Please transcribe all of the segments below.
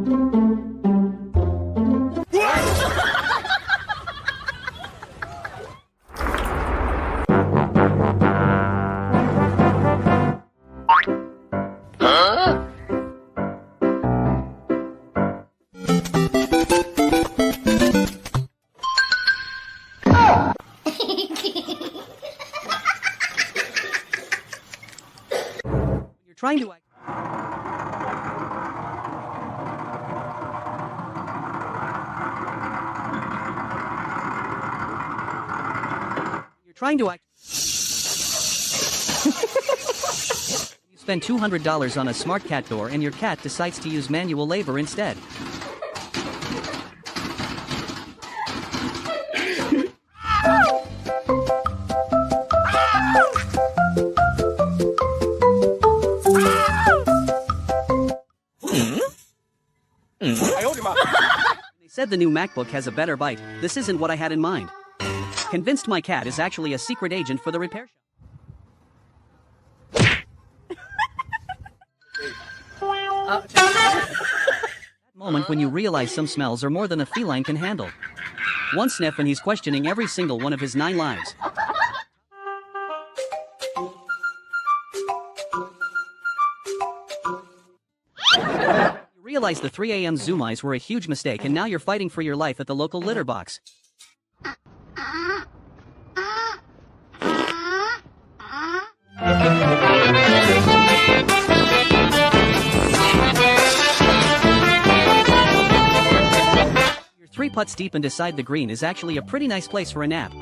You're trying to act. You're trying to act. You spend $200 on a smart cat door and your cat decides to use manual labor instead. They said the new MacBook has a better bite. This isn't what I had in mind. Convinced my cat is actually a secret agent for the repair shop. That moment when you realize some smells are more than a feline can handle. One sniff and he's questioning every single one of his 9 lives. You realize the 3 a.m. Zoom eyes were a huge mistake and now you're fighting for your life at the local litter box. You're 3 putts deep and decide the green is actually a pretty nice place for a nap.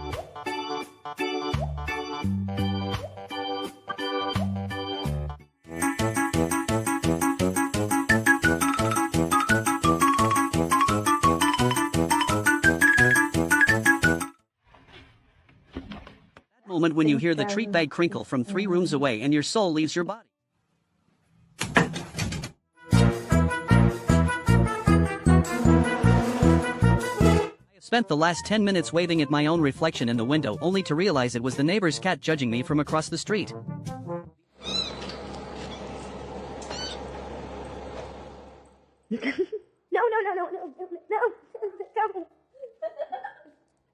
Moment when you hear the treat bag crinkle from 3 rooms away and your soul leaves your body. I have spent the last 10 minutes waving at my own reflection in the window only to realize it was the neighbor's cat judging me from across the street. No.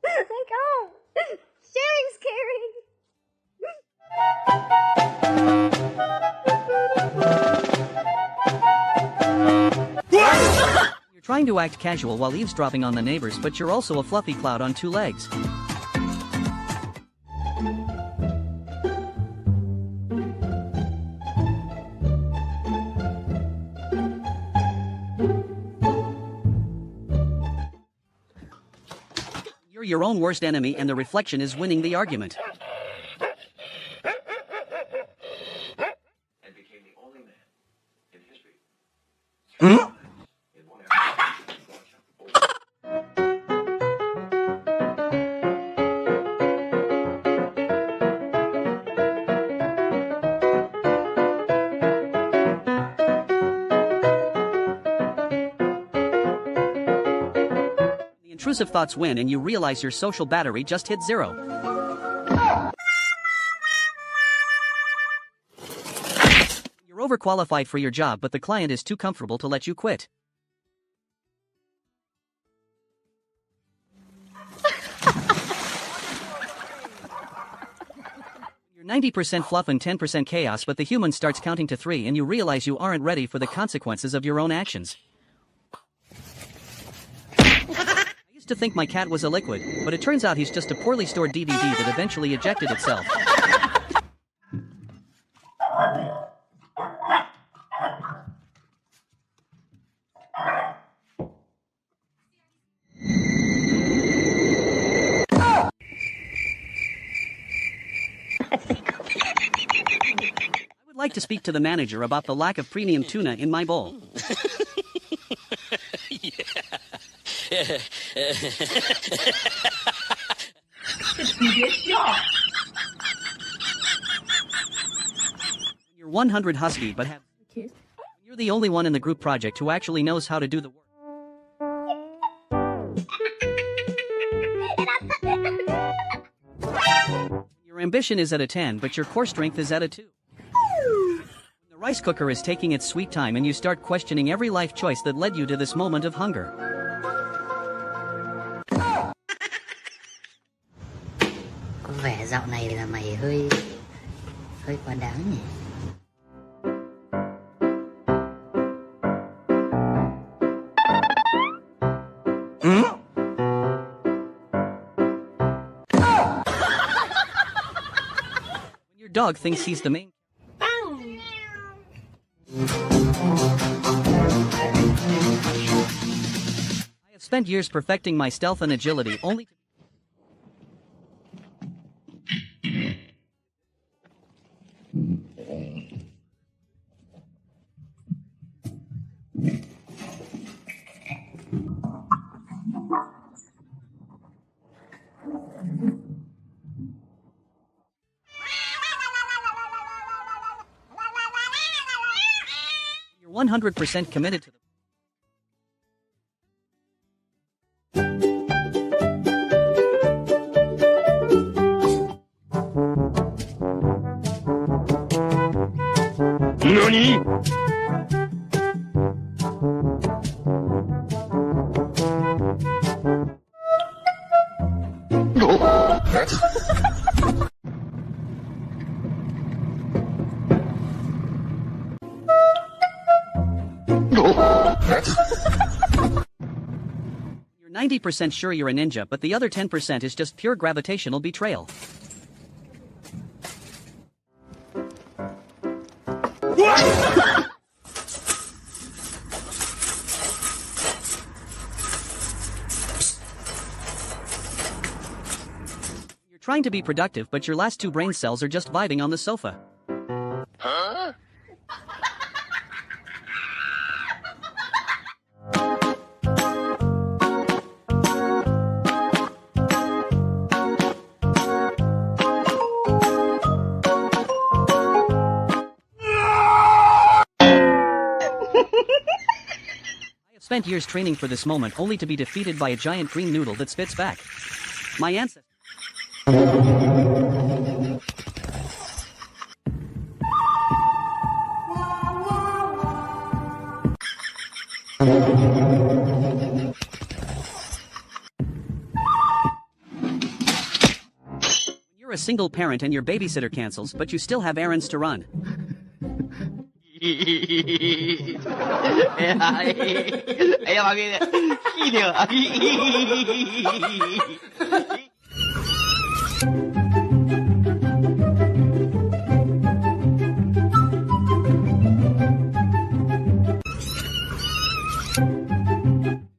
Let go. Sharing's caring. You're trying to act casual while eavesdropping on the neighbors, but you're also a fluffy cloud on 2 legs. You're your own worst enemy and the reflection is winning the argument. And became the only man in history. Intrusive thoughts win and you realize your social battery just hit 0. You're overqualified for your job but the client is too comfortable to let you quit. You're 90% fluff and 10% chaos but the human starts counting to 3 and you realize you aren't ready for the consequences of your own actions. To think my cat was a liquid, but it turns out he's just a poorly stored DVD that eventually ejected itself. I would like to speak to the manager about the lack of premium tuna in my bowl. You're 100 husky but have... You're the only one in the group project who actually knows how to do the work. Your ambition is at a 10 but your core strength is at a 2. When the Rice cooker is taking its sweet time and you start questioning every life choice that led you to this moment of hunger. Có vẻ dạo này là mày hơi quá đáng nhỉ. When your dog thinks he's the main. I have spent years perfecting my stealth and agility only to... You're 100% committed to the... NANI?! You're 90% sure you're a ninja, but the other 10% is just pure gravitational betrayal. You're trying to be productive, but your last two brain cells are just vibing on the sofa. Huh? I have spent years training for this moment only to be defeated by a giant green noodle that spits back. My ancestors. You're a single parent and your babysitter cancels, but you still have errands to run. You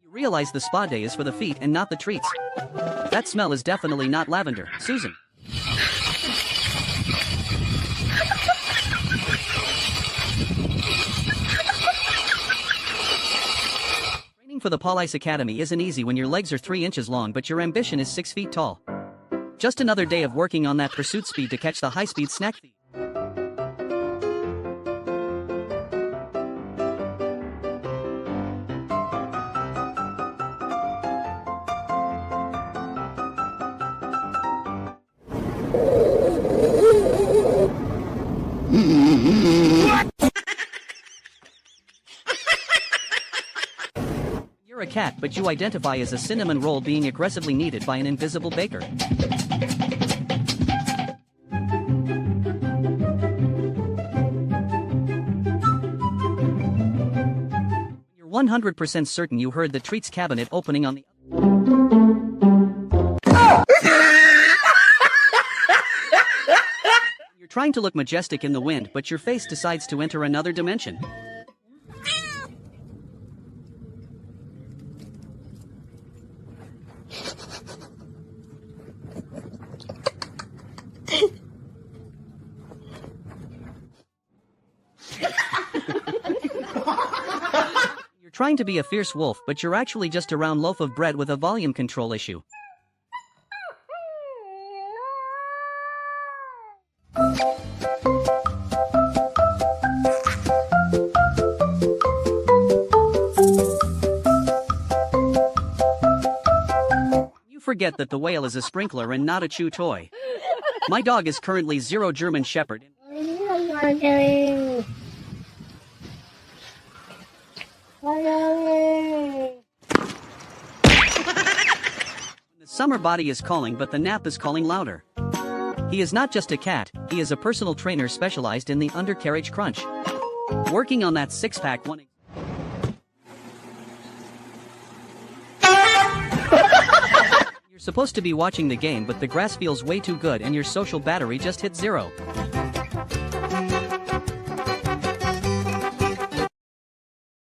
realize the spa day is for the feet and not the treats. That smell is definitely not lavender, Susan. Training for the Police Academy isn't easy when your legs are 3 inches long but your ambition is 6 feet tall. Just another day of working on that pursuit speed to catch the high-speed snack thief. You're a cat, but you identify as a cinnamon roll being aggressively kneaded by an invisible baker. You're 100% certain you heard the treats cabinet opening on the... You're trying to look majestic in the wind, but your face decides to enter another dimension. You're trying to be a fierce wolf, but you're actually just a round loaf of bread with a volume control issue. You forget that the whale is a sprinkler and not a chew toy. My dog is currently 0 German Shepherd. The summer body is calling, but the nap is calling louder. He is not just a cat, he is a personal trainer specialized in the undercarriage crunch. Working on that six-pack one. You're supposed to be watching the game, but the grass feels way too good and your social battery just hit 0.